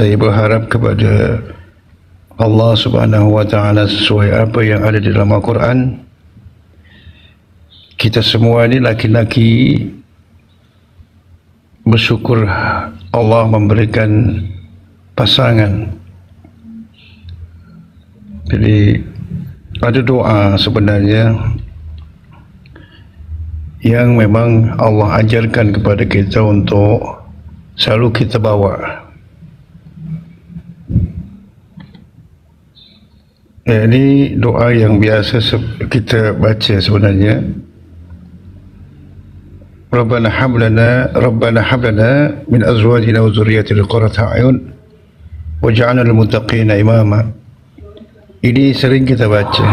Saya berharap kepada Allah Subhanahu wa taala sesuai apa yang ada di dalam Al-Quran. Kita semua ini laki-laki bersyukur Allah memberikan pasangan. Jadi ada doa sebenarnya yang memang Allah ajarkan kepada kita untuk selalu kita bawa. Ini doa yang biasa kita baca sebenarnya. Rabbana hab lana min azwajina wa dhurriyyatina qurrata a'yun waj'alna lil muttaqina imama. Ini sering kita baca.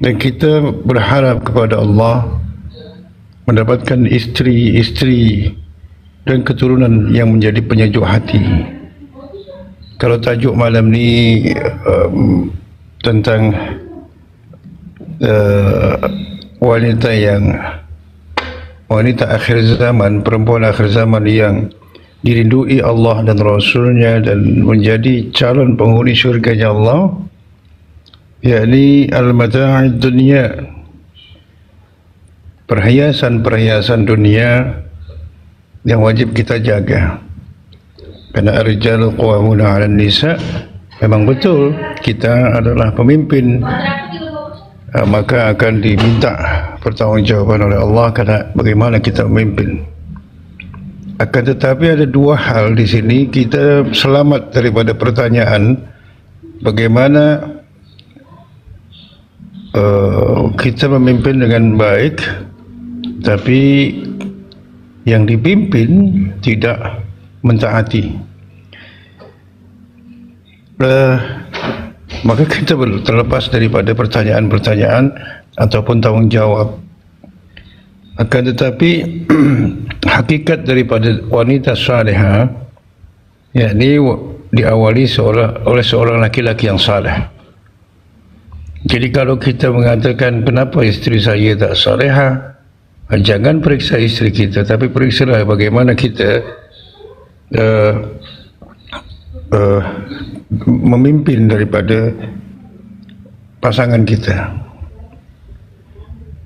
Dan kita berharap kepada Allah mendapatkan isteri-isteri dan keturunan yang menjadi penyejuk hati. Kalau tajuk malam ni tentang wanita akhir zaman, perempuan akhir zaman yang dirindui Allah dan Rasulnya dan menjadi calon penghuni syurganya Allah, yakni al-mata'id dunia, perhiasan-perhiasan dunia yang wajib kita jaga. Karena ar-rijalu qawwamuna 'alan nisa, memang betul kita adalah pemimpin, maka akan diminta pertanggungjawaban oleh Allah karena bagaimana kita memimpin. Akan tetapi ada dua hal di sini kita selamat daripada pertanyaan bagaimana kita memimpin dengan baik tapi yang dipimpin tidak mentaati. Maka kita terlepas daripada pertanyaan-pertanyaan ataupun tanggungjawab. Akan tetapi hakikat daripada wanita salihah, yakni diawali oleh seorang laki-laki yang saleh. Jadi kalau kita mengatakan kenapa isteri saya tak salihah, jangan periksa isteri kita, tapi periksalah bagaimana kita memimpin daripada pasangan kita.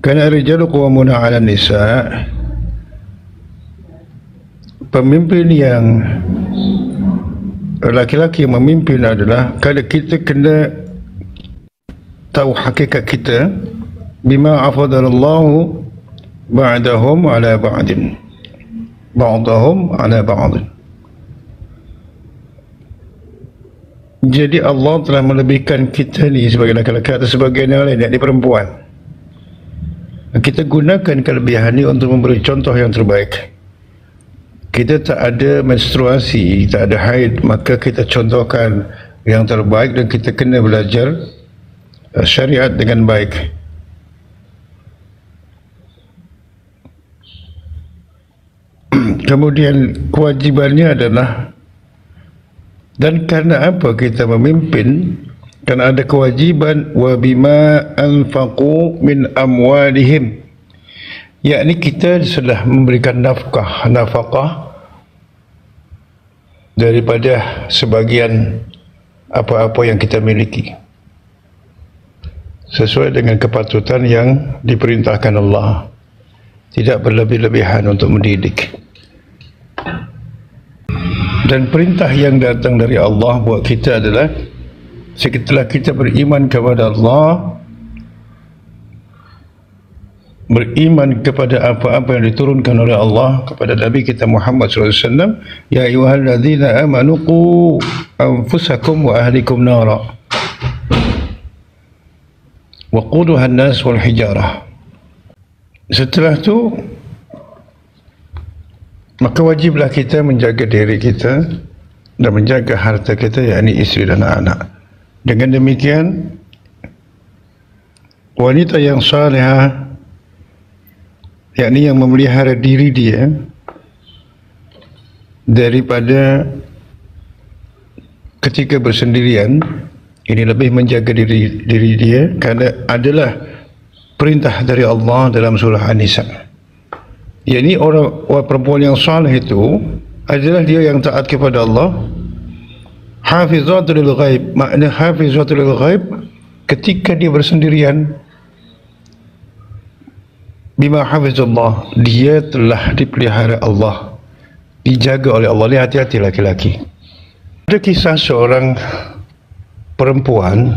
Karena rijalu qawwamuna 'alan nisa, pemimpin yang laki-laki yang memimpin adalah kalau kita kena tahu hakikat kita, bima afadalallahu ba'dahum 'ala ba'din, ba'dahum 'ala ba'din. Jadi Allah telah melebihkan kita ni sebagai laki-laki atas sebagian yang lain, yakni perempuan. Kita gunakan kelebihan ini untuk memberi contoh yang terbaik. Kita tak ada menstruasi, tak ada haid, maka kita contohkan yang terbaik dan kita kena belajar syariat dengan baik. Kemudian kewajibannya adalah, dan karena apa kita memimpin? Kerana ada kewajiban wa bima anfaqu min amwalihim, yakni kita sudah memberikan nafkah daripada sebagian apa-apa yang kita miliki sesuai dengan kepatutan yang diperintahkan Allah, tidak berlebih-lebihan untuk mendidik. Dan perintah yang datang dari Allah buat kita adalah setelah kita beriman kepada Allah, beriman kepada apa-apa yang diturunkan oleh Allah kepada Nabi kita Muhammad SAW, ya ayyuhalladzina amanu qu anfusakum wa ahlikum nara waquduha an-nas wal hijarah. Setelah itu maka wajiblah kita menjaga diri kita dan menjaga harta kita, yakni isteri dan anak. Dengan demikian wanita yang salihah, yakni yang memelihara diri dia daripada ketika bersendirian, ini lebih menjaga diri dia kerana adalah perintah dari Allah dalam surah An-Nisa. Yakni orang perempuan yang saleh itu adalah dia yang taat kepada Allah. Hafizatul lil ghaib, makna hafizatul lil ghaib, ketika dia bersendirian, bima hafizallah, dia telah dipelihara Allah, dijaga oleh Allah. Ni hati-hati laki-laki. Ada kisah seorang perempuan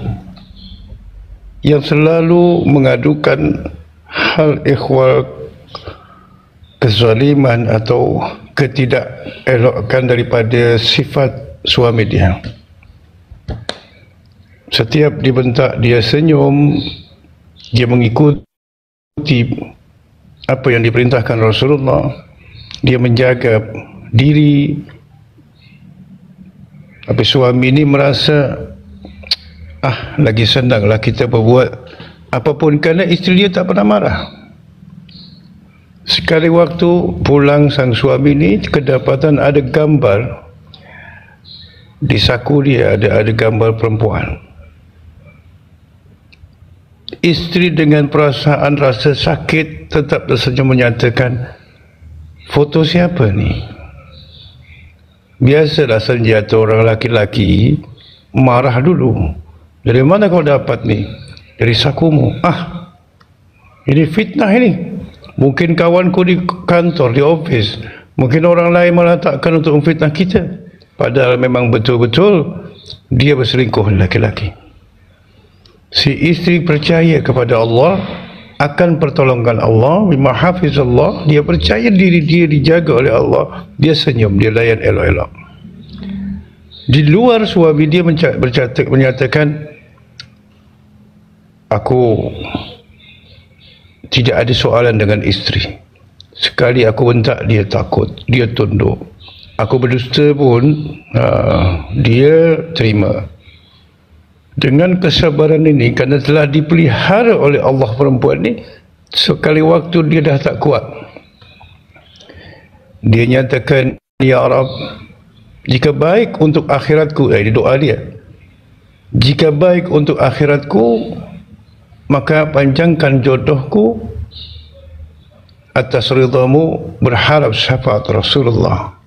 yang selalu mengadukan hal ikhwal kezaliman atau ketidakelokkan daripada sifat suami dia. Setiap dibentak dia senyum, dia mengikuti apa yang diperintahkan Rasulullah, dia menjaga diri. Tapi suami ini merasa lagi senanglah kita berbuat apapun kerana isteri dia tak pernah marah. Sekali waktu pulang sang suami ini kedapatan ada gambar di saku dia, ada gambar perempuan. Isteri dengan perasaan rasa sakit tetap tersenyum menyatakan, foto siapa ni? Biasalah senjata orang laki-laki marah dulu. Dari mana kau dapat ni? Dari sakumu. Ini fitnah ini. Mungkin kawanku di kantor, di office, mungkin orang lain meletakkan untuk memfitnah kita. Padahal memang betul-betul dia berselingkuh laki-laki. Si isteri percaya kepada Allah, akan pertolongan Allah, bima hafizallah, dia percaya diri dia dijaga oleh Allah, dia senyum, dia layan elok-elok. Di luar suami dia menyatakan, aku tidak ada soalan dengan isteri. Sekali aku bentak, dia takut, dia tunduk. Aku berdusta pun, dia terima. Dengan kesabaran ini, kerana telah dipelihara oleh Allah perempuan ini, sekali waktu dia dah tak kuat, dia nyatakan, Ya Rab, jika baik untuk akhiratku, ini doa dia, jika baik untuk akhiratku, maka panjangkan jodohku atas ridhamu, berharap syafaat Rasulullah.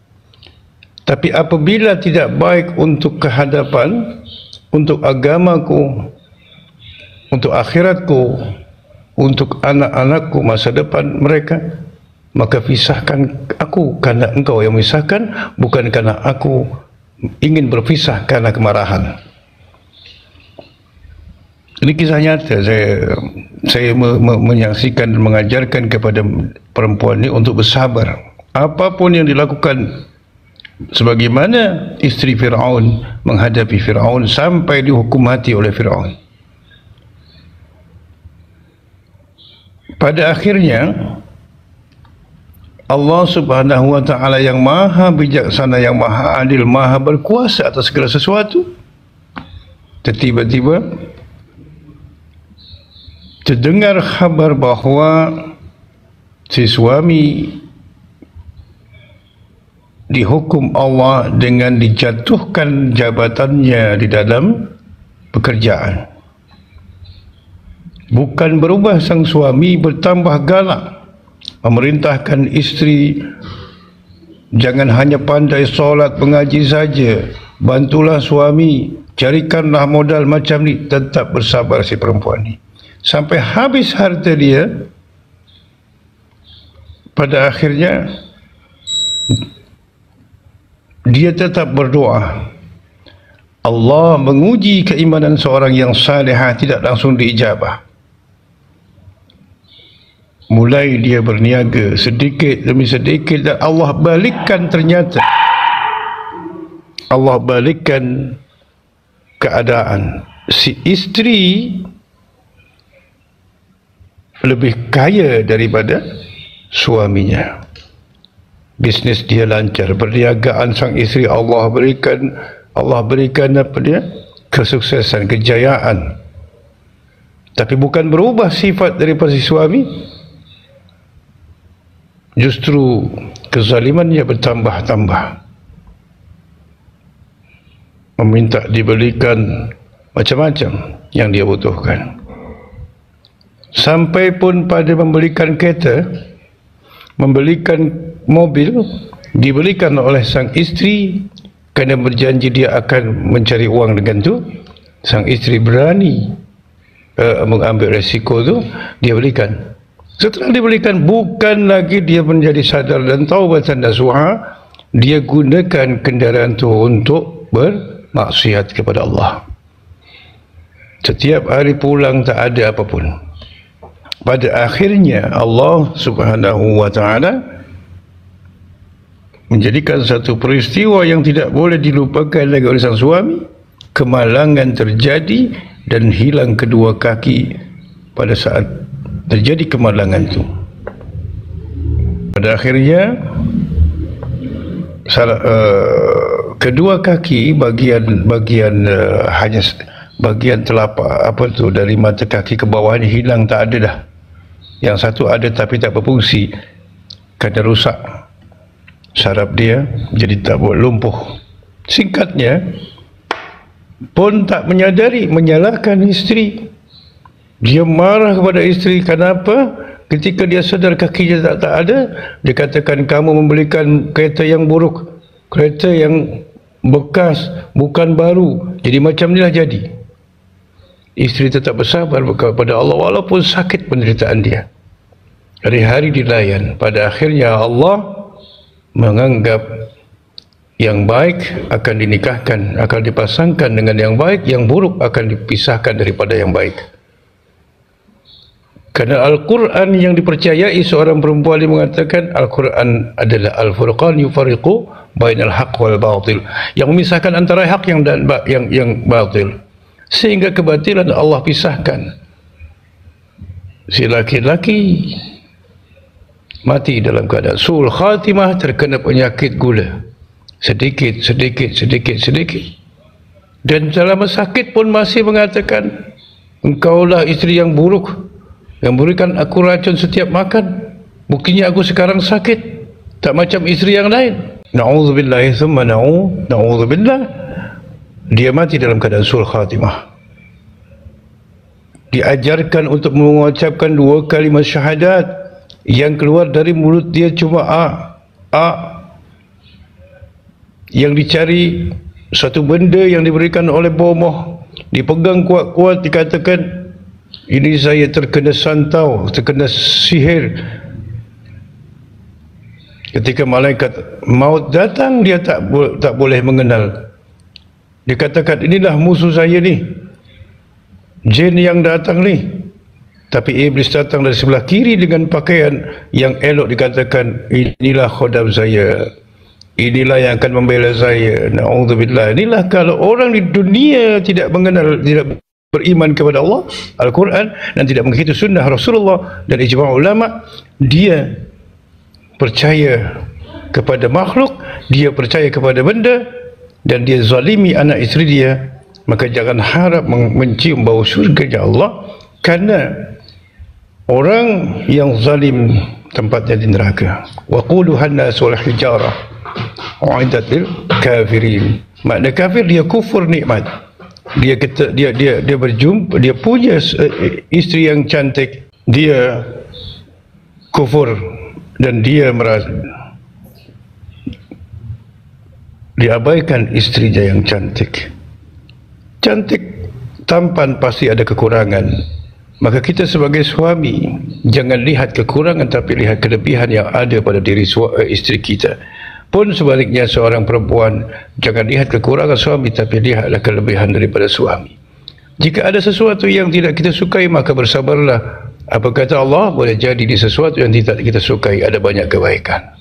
Tapi apabila tidak baik untuk kehadapan, untuk agamaku, untuk akhiratku, untuk anak-anakku, masa depan mereka, maka pisahkan aku, karena engkau yang memisahkan, bukan karena aku ingin berpisah karena kemarahan. Ini kisah nyata. Saya menyaksikan dan mengajarkan kepada perempuan ini untuk bersabar. Apapun yang dilakukan, sebagaimana isteri Fir'aun menghadapi Fir'aun sampai dihukum mati oleh Fir'aun. Pada akhirnya, Allah Subhanahu wa ta'ala yang maha bijaksana, yang maha adil, maha berkuasa atas segala sesuatu, tiba-tiba terdengar khabar bahawa si suami dihukum Allah dengan dijatuhkan jabatannya di dalam pekerjaan. Bukan berubah sang suami, bertambah galak, memerintahkan isteri, jangan hanya pandai solat mengaji saja, bantulah suami, carikanlah modal macam ni. Tetap bersabar si perempuan ni sampai habis harta dia. Pada akhirnya dia tetap berdoa. Allah menguji keimanan seorang yang salihah tidak langsung diijabah. Mulai dia berniaga sedikit demi sedikit, dan Allah balikkan, ternyata Allah balikkan keadaan. Si isteri lebih kaya daripada suaminya. Bisnes dia lancar, perniagaan sang isteri Allah berikan apa dia? Kesuksesan, kejayaan. Tapi bukan berubah sifat daripada si suami. Justru kezalimannya bertambah-tambah. Meminta dibelikan macam-macam yang dia butuhkan. Sampai pun pada membelikan kereta, membelikan mobil, diberikan oleh sang isteri kerana berjanji dia akan mencari uang dengan tu. Sang isteri berani mengambil resiko tu, dia berikan. Setelah diberikan, bukan lagi dia menjadi sadar dan tahu batan nasuha, dia gunakan kenderaan tu untuk bermaksiat kepada Allah. Setiap hari pulang tak ada apapun. Pada akhirnya Allah Subhanahu wa taala menjadikan satu peristiwa yang tidak boleh dilupakan lagi oleh sang suami. Kemalangan terjadi dan hilang kedua kaki pada saat terjadi kemalangan itu. Pada akhirnya kedua kaki bagian hanya bagian telapak dari mata kaki ke bawahnya hilang, tak ada dah. Yang satu ada tapi tak berfungsi kerana rusak saraf dia, jadi tak boleh, lumpuh. Singkatnya, pun tak menyadari, menyalahkan isteri. Dia marah kepada isteri. Kenapa? Ketika dia sadar kakinya tak ada, dia katakan, kamu membelikan kereta yang buruk, kereta yang bekas, bukan baru. Jadi macam inilah jadi. Isteri tetap bersabar kepada Allah walaupun sakit penderitaan dia. Hari-hari dilayan. Pada akhirnya Allah menganggap yang baik akan dinikahkan, akan dipasangkan dengan yang baik, yang buruk akan dipisahkan daripada yang baik. Kerana Al-Quran yang dipercayai, seorang perempuan yang mengatakan Al-Quran adalah Al-Furqan yufariqu bainal haq wal batil, yang memisahkan antara hak yang batil, sehingga kebatilan Allah pisahkan. Si laki-laki mati dalam keadaan su'ul khatimah, terkena penyakit gula. Sedikit, dan selama sakit pun masih mengatakan, engkaulah isteri yang buruk, yang berikan aku racun setiap makan. Buktinya aku sekarang sakit, tak macam isteri yang lain. Na'udzubillah, thumma na'udzubillah. Dia mati dalam keadaan su'ul khatimah. Diajarkan untuk mengucapkan 2 kalimat syahadat, yang keluar dari mulut dia cuma a. Yang dicari satu benda yang diberikan oleh bomoh, dipegang kuat-kuat, dikatakan, ini saya terkena santau, terkena sihir. Ketika malaikat maut datang, dia tak boleh mengenal. Dikatakan, inilah musuh saya ni, jin yang datang ni. Tapi iblis datang dari sebelah kiri dengan pakaian yang elok, dikatakan, inilah khodam saya, inilah yang akan membela saya. Na'udzubillah. Inilah kalau orang di dunia tidak mengenal, tidak beriman kepada Allah, Al-Quran, dan tidak mengikuti sunnah Rasulullah dan ijma' ulama, dia percaya kepada makhluk, dia percaya kepada benda, dan dia zalimi anak isteri dia, maka jangan harap mencium bau syurga Allah, kerana orang yang zalim tempatnya di neraka. Wa quluhan nas wal hijarah u'iddat lil kafirin. Makna kafir, dia kufur nikmat. Dia berjumpa, dia punya isteri yang cantik, dia kufur, dan dia merasa diabaikan istrinya yang cantik. Cantik, tampan, pasti ada kekurangan. Maka kita sebagai suami jangan lihat kekurangan, tapi lihat kelebihan yang ada pada diri isteri kita. Pun sebaliknya, seorang perempuan jangan lihat kekurangan suami, tapi lihatlah kelebihan daripada suami. Jika ada sesuatu yang tidak kita sukai, maka bersabarlah. Apa kata Allah? Boleh jadi di sesuatu yang tidak kita sukai ada banyak kebaikan.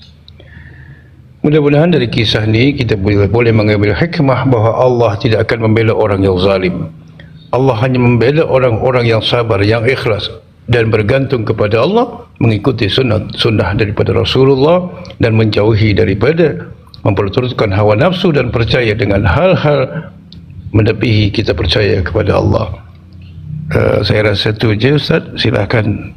Mudah-mudahan dari kisah ini kita boleh mengambil hikmah bahawa Allah tidak akan membela orang yang zalim. Allah hanya membela orang-orang yang sabar, yang ikhlas dan bergantung kepada Allah, mengikuti sunnah daripada Rasulullah, dan menjauhi daripada memperturutkan hawa nafsu dan percaya dengan hal-hal melebihi kita percaya kepada Allah. Saya rasa itu je, Ustaz. Silakan